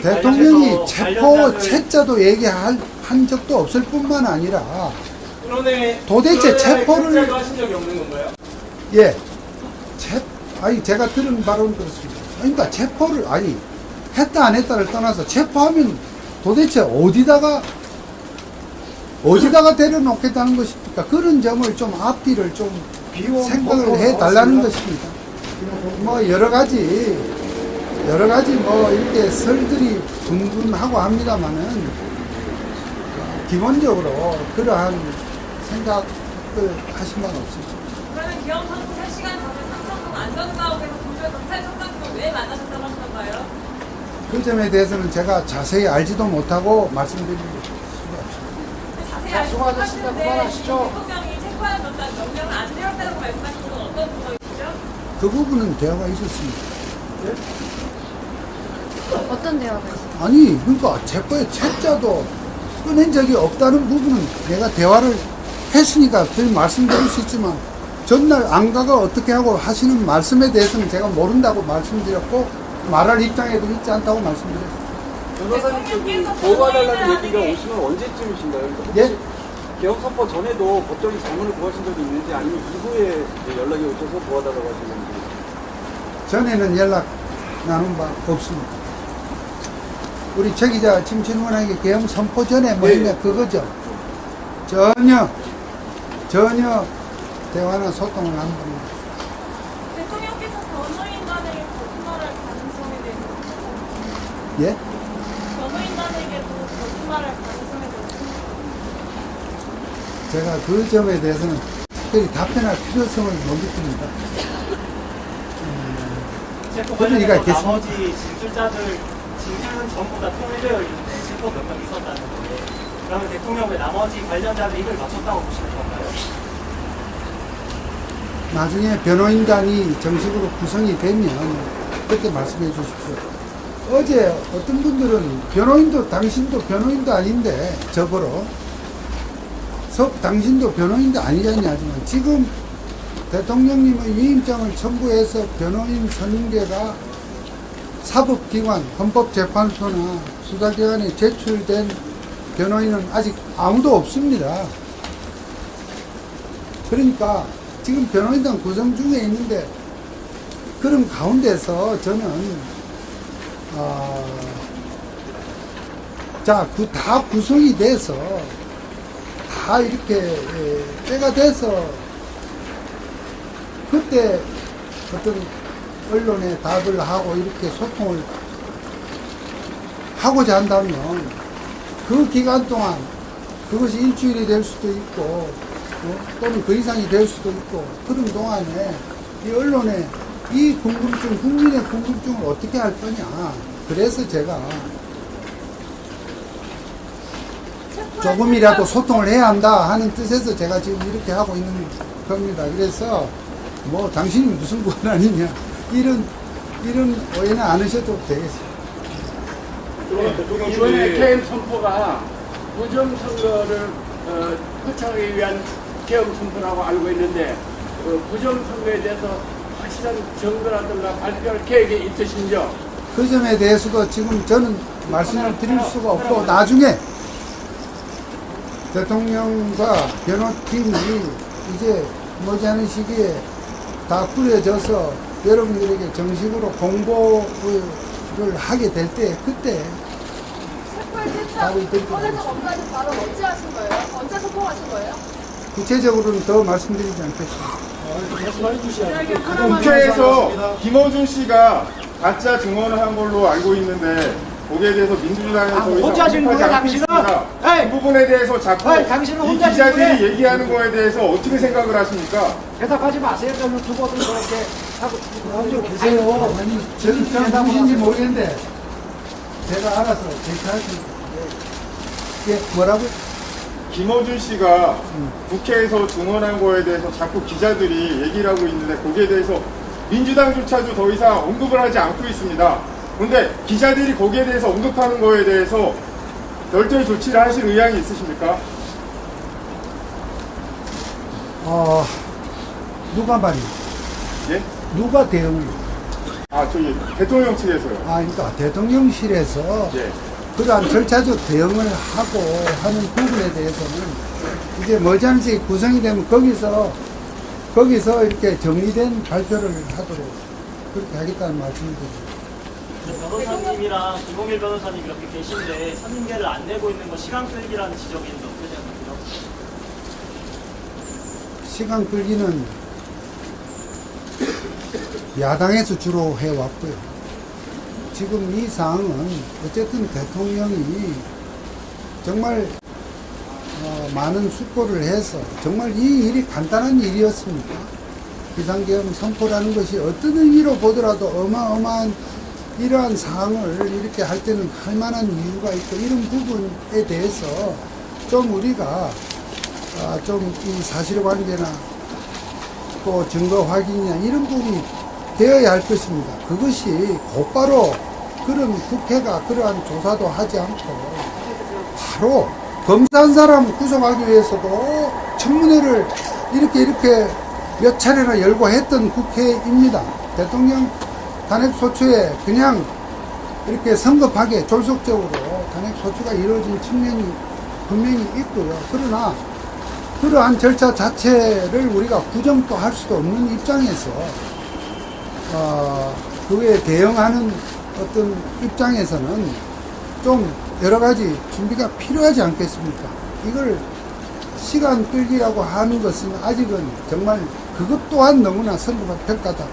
대통령이 체포 채자도 얘기한 적도 없을 뿐만 아니라 도대체 체포를 하신 적이 없는 건가요? 예, 아니 제가 들은 바로는 그렇습니다. 그러니까 체포를 아니 했다 안 했다를 떠나서 체포하면 도대체 어디다가 데려놓겠다는 것입니까? 그런 점을 좀 앞뒤를 좀 생각을 해달라는 것입니다. 뭐 여러 가지 뭐 이렇게 설들이 둥둥하고 합니다만은 기본적으로 그러한 생각을 하신 바는 없습니다. 그러면 기업 선수 3시간 전에 삼성동 안전가옥에서 공주의 경찰청장님을 왜 만나셨다고 하신 건가요? 그 점에 대해서는 제가 자세히 알지도 못하고 말씀드릴 수가 없습니다. 자세히 알고 하시는데 대통령이 체포하는 전단 명령을 안 내렸다고 말씀하신 건 어떤 부분이시죠? 그 부분은 대화가 있었습니다. 어떤 대화가 있어요? 아니 그러니까 체포의 채자도 꺼낸 적이 없다는 부분은 내가 대화를 했으니까 늘 말씀드릴 수 있지만 전날 안가가 어떻게 하고 하시는 말씀에 대해서는 제가 모른다고 말씀드렸고 말할 입장에도 있지 않다고 말씀드렸습니다. 변호사님 쪽이 보호해달라는 얘기가 오시면 언제쯤이신가요? 예? 개헌 선포 전에도 법적인 자문을 구하신 적이 있는지 아니면 이후에 연락이 오셔서 도와달라고 하신 건지. 전에는 연락 나눈 바 없습니다. 우리 최 기자 지금 질문하기 계엄 선포 전에 뭐 했냐 그거죠. 전혀 대화나 소통을 안 합니다. 대통령께서 변호인단에게 거짓말할 가능성에 대해서 예? 변호인단에게도 거짓말할 가능성에 대해서 제가 그 점에 대해서는 특별히 답변할 필요성을 못 느낍니다. 체포 그런 이가 관련해서 있겠습니까? 나머지 진술자들 진술은 전부 다 통일되어 있는데 체포 몇 명 있었다는데 그러면 대통령 왜 나머지 관련자들 입을 맞췄다고 보시는 건가요? 나중에 변호인단이 정식으로 구성이 되면 그때 말씀해 주십시오. 어제 어떤 분들은 당신도 변호인도 아닌데 저보러 당신도 변호인도 아니잖냐 하지만 지금 대통령님의 위임장을 첨부해서 변호인 선임계가 사법기관, 헌법재판소나 수사기관에 제출된 변호인은 아직 아무도 없습니다. 그러니까 지금 변호인단 구성 중에 있는데 그런 가운데서 저는 다 구성이 돼서 다 이렇게 때가 돼서 그때 어떤 언론에 답을 하고 이렇게 소통을 하고자 한다면 그 기간 동안 그것이 일주일이 될 수도 있고 또는 그 이상이 될 수도 있고 그런 동안에 이 언론에 이 궁금증, 국민의 궁금증을 어떻게 할 거냐. 그래서 제가 조금이라도 소통을 해야 한다 하는 뜻에서 제가 지금 이렇게 하고 있는 겁니다. 그래서 뭐 당신이 무슨 권한이냐 이런 오해는 안 하셔도 되겠습니다. 이번에 계엄 선포가 부정선거를 포착하기 위한 계엄 선포라고 알고 있는데 부정선거에 대해서 확실한 증거라든가 발표할 계획이 있으신지요? 그 점에 대해서도 지금 저는 말씀을 드릴 수가 없고 나중에 대통령과 변호팀이 이제 머지않은 시기에 다 꾸려져서 여러분들에게 정식으로 공보를 하게 될 때 그때 답을 드릴 겁니다. 검사님 바로 언제 하신 거예요? 언제 소통하신 거예요? 구체적으로는 더 말씀드리지 않겠습니다. 국회에서 김어준 씨가 가짜 증언을 한 걸로 알고 있는데 거기에 대해서 민주당에서 혼자 하신 거예요, 당신은? 그 부분에 대해서 자꾸 당신은 이 혼자 하신 기자들이 거예요? 얘기하는 거에 대해서 어떻게 생각을 하십니까? 대답하지 마세요. 저는 두고도 그렇게 하고 계세요. 아니, 저는 누구신지 모르겠는데 제가 알아서 제시하겠습니다. 예, 뭐라고? 김어준 씨가 국회에서 증언한 거에 대해서 자꾸 기자들이 얘기를 하고 있는데 거기에 대해서 민주당조차도 더 이상 언급을 하지 않고 있습니다. 그런데 기자들이 거기에 대해서 언급하는 거에 대해서 별도의 조치를 하실 의향이 있으십니까? 누가 말이요? 예? 누가 대응을? 아, 저기 대통령 측에서요. 아, 그러니까 대통령실에서 예. 그러한 절차적 대응을 하고 하는 부분에 대해서는 이제 머지않게 구성이 되면 거기서 이렇게 정리된 발표를 하도록 그렇게 하겠다는 말씀드립니다. 변호사님이랑 김홍일 변호사님 이렇게 계신데 선임계를 안 내고 있는 거 시간 끌기라는 지적이 있는데 어떻게 생각하세요? 시간 끌기는 야당에서 주로 해왔고요. 지금 이 사항은 어쨌든 대통령이 정말 많은 숙고를 해서 정말 이 일이 간단한 일이었습니까? 비상계엄 선포라는 것이 어떤 의미로 보더라도 어마어마한 이러한 사항을 이렇게 할 때는 할 만한 이유가 있고 이런 부분에 대해서 좀 우리가 좀 이 사실관계나 또 증거 확인이나 이런 부분이 되어야 할 것입니다. 그것이 곧바로 그런 국회가 그러한 조사도 하지 않고 바로 검사 한 사람 구속하기 위해서도 청문회를 이렇게 몇 차례나 열고 했던 국회입니다. 대통령 탄핵소추에 그냥 이렇게 성급하게 졸속적으로 탄핵소추가 이루어진 측면이 분명히 있고요. 그러나 그러한 절차 자체를 우리가 부정도 할 수도 없는 입장에서 그에 대응하는 어떤 입장에서는 좀 여러 가지 준비가 필요하지 않겠습니까? 이걸 시간 끌기라고 하는 것은 아직은 정말 그것 또한 너무나 성급한 평가다.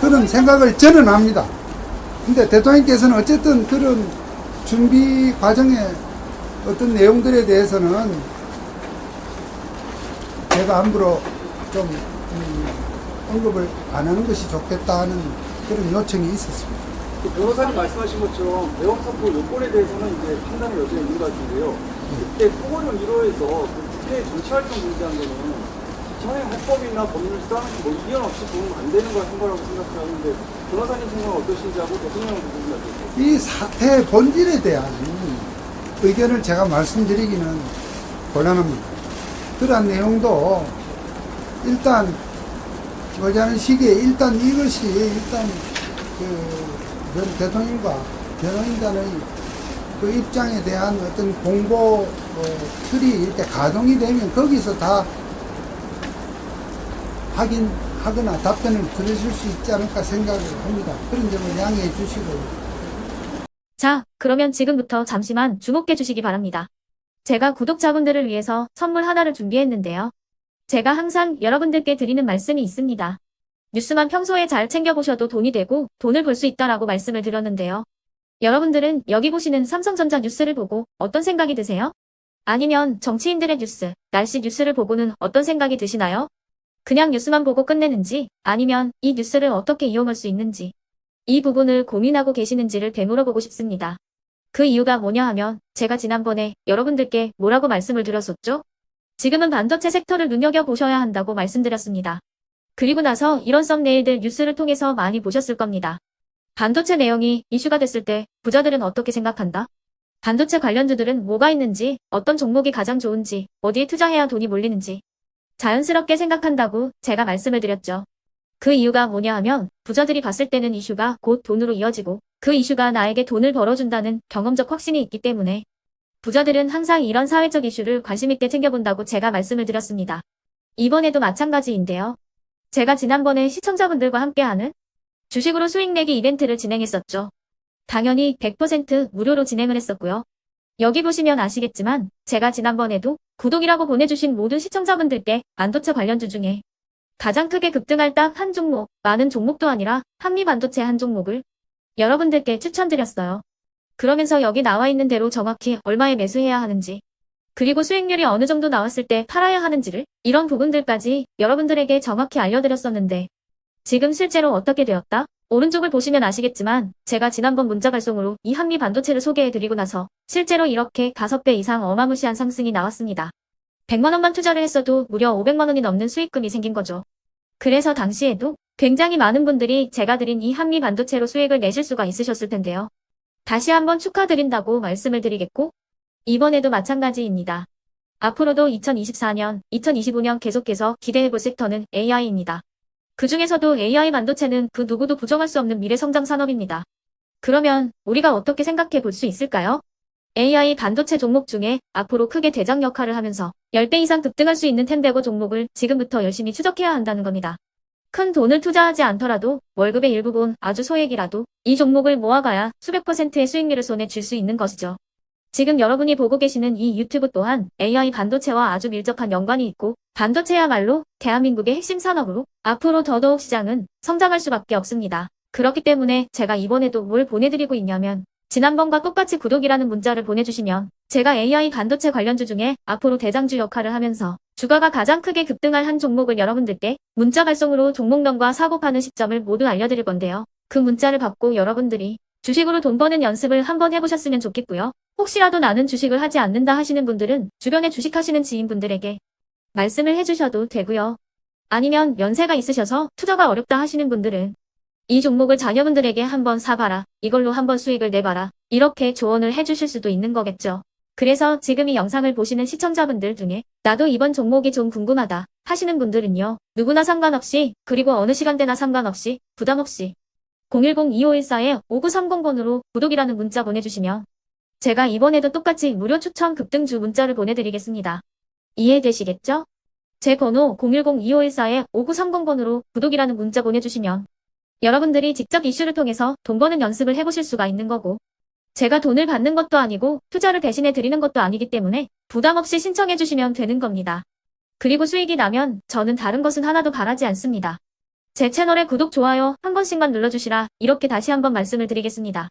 그런 생각을 저는 합니다. 근데 대통령께서는 어쨌든 그런 준비 과정의 어떤 내용들에 대해서는 제가 함부로 좀 언급을 안 하는 것이 좋겠다 하는 그런 요청이 있었습니다. 그 변호사님 말씀하신 것처럼 대형 선포 요건에 대해서는 이제 판단의 여지가 있는 것 같은데요. 그때 토고령 1호에서 그 국회 정치 활동 금지한 거는 전에 헌법이나 법률상 뭐 이견 없이 보면 안 되는 거라고 생각하는데 변호사님 생각은 어떠신지 하고 대통령은 무슨 말씀이세요? 이 사태의 본질에 대한 의견을 제가 말씀드리기는 곤란합니다. 그러한 내용도 일단 머지않은 시기에 일단 이것이 일단 전 대통령과 변호인단의 그 입장에 대한 어떤 공보 틀이 이렇게 가동이 되면 거기서 다 확인하거나 답변을 들으실 수 있지 않을까 생각을 합니다. 그런 점을 양해해 주시고. 자, 그러면 지금부터 잠시만 주목해 주시기 바랍니다. 제가 구독자분들을 위해서 선물 하나를 준비했는데요. 제가 항상 여러분들께 드리는 말씀이 있습니다. 뉴스만 평소에 잘 챙겨보셔도 돈이 되고 돈을 벌 수 있다라고 말씀을 드렸는데요. 여러분들은 여기 보시는 삼성전자 뉴스를 보고 어떤 생각이 드세요? 아니면 정치인들의 뉴스, 날씨 뉴스를 보고는 어떤 생각이 드시나요? 그냥 뉴스만 보고 끝내는지 아니면 이 뉴스를 어떻게 이용할 수 있는지 이 부분을 고민하고 계시는지를 되물어보고 싶습니다. 그 이유가 뭐냐 하면 제가 지난번에 여러분들께 뭐라고 말씀을 드렸었죠? 지금은 반도체 섹터를 눈여겨보셔야 한다고 말씀드렸습니다. 그리고 나서 이런 썸네일들 뉴스를 통해서 많이 보셨을 겁니다. 반도체 내용이 이슈가 됐을 때 부자들은 어떻게 생각한다? 반도체 관련주들은 뭐가 있는지, 어떤 종목이 가장 좋은지, 어디에 투자해야 돈이 몰리는지 자연스럽게 생각한다고 제가 말씀을 드렸죠. 그 이유가 뭐냐 하면 부자들이 봤을 때는 이슈가 곧 돈으로 이어지고 그 이슈가 나에게 돈을 벌어준다는 경험적 확신이 있기 때문에 부자들은 항상 이런 사회적 이슈를 관심있게 챙겨본다고 제가 말씀을 드렸습니다. 이번에도 마찬가지인데요. 제가 지난번에 시청자분들과 함께하는 주식으로 수익 내기 이벤트를 진행했었죠. 당연히 100% 무료로 진행을 했었고요. 여기 보시면 아시겠지만 제가 지난번에도 구독이라고 보내주신 모든 시청자분들께 반도체 관련주 중에 가장 크게 급등할 딱 한 종목, 많은 종목도 아니라 한미반도체 한 종목을 여러분들께 추천드렸어요. 그러면서 여기 나와 있는 대로 정확히 얼마에 매수해야 하는지 그리고 수익률이 어느 정도 나왔을 때 팔아야 하는지를 이런 부분들까지 여러분들에게 정확히 알려드렸었는데 지금 실제로 어떻게 되었다? 오른쪽을 보시면 아시겠지만 제가 지난번 문자 발송으로 이 한미 반도체를 소개해드리고 나서 실제로 이렇게 5배 이상 어마무시한 상승이 나왔습니다. 100만원만 투자를 했어도 무려 500만원이 넘는 수익금이 생긴 거죠. 그래서 당시에도 굉장히 많은 분들이 제가 드린 이 한미 반도체로 수익을 내실 수가 있으셨을 텐데요. 다시 한번 축하드린다고 말씀을 드리겠고 이번에도 마찬가지입니다. 앞으로도 2024년, 2025년 계속해서 기대해볼 섹터는 AI입니다. 그 중에서도 AI 반도체는 그 누구도 부정할 수 없는 미래 성장 산업입니다. 그러면 우리가 어떻게 생각해 볼 수 있을까요? AI 반도체 종목 중에 앞으로 크게 대장 역할을 하면서 10배 이상 급등할 수 있는 텐베고 종목을 지금부터 열심히 추적해야 한다는 겁니다. 큰 돈을 투자하지 않더라도 월급의 일부분 아주 소액이라도 이 종목을 모아가야 수백 %의 수익률을 손에 쥘 수 있는 것이죠. 지금 여러분이 보고 계시는 이 유튜브 또한 AI 반도체와 아주 밀접한 연관이 있고 반도체야말로 대한민국의 핵심 산업으로 앞으로 더더욱 시장은 성장할 수밖에 없습니다. 그렇기 때문에 제가 이번에도 뭘 보내드리고 있냐면 지난번과 똑같이 구독이라는 문자를 보내주시면 제가 AI 반도체 관련주 중에 앞으로 대장주 역할을 하면서 주가가 가장 크게 급등할 한 종목을 여러분들께 문자 발송으로 종목명과 사고 파는 시점을 모두 알려드릴 건데요. 그 문자를 받고 여러분들이 주식으로 돈 버는 연습을 한번 해보셨으면 좋겠고요. 혹시라도 나는 주식을 하지 않는다 하시는 분들은 주변에 주식하시는 지인분들에게 말씀을 해주셔도 되고요. 아니면 연세가 있으셔서 투자가 어렵다 하시는 분들은 이 종목을 자녀분들에게 한번 사봐라. 이걸로 한번 수익을 내봐라. 이렇게 조언을 해주실 수도 있는 거겠죠. 그래서 지금 이 영상을 보시는 시청자분들 중에 나도 이번 종목이 좀 궁금하다 하시는 분들은요. 누구나 상관없이 그리고 어느 시간대나 상관없이 부담없이 010-2514-5930번으로 구독이라는 문자 보내주시면 제가 이번에도 똑같이 무료 추천 급등주 문자를 보내드리겠습니다. 이해되시겠죠? 제 번호 010-2514-5930번으로 구독이라는 문자 보내주시면 여러분들이 직접 이슈를 통해서 돈 버는 연습을 해보실 수가 있는 거고 제가 돈을 받는 것도 아니고 투자를 대신해 드리는 것도 아니기 때문에 부담 없이 신청해 주시면 되는 겁니다. 그리고 수익이 나면 저는 다른 것은 하나도 바라지 않습니다. 제 채널에 구독, 좋아요 한 번씩만 눌러주시라 이렇게 다시 한번 말씀을 드리겠습니다.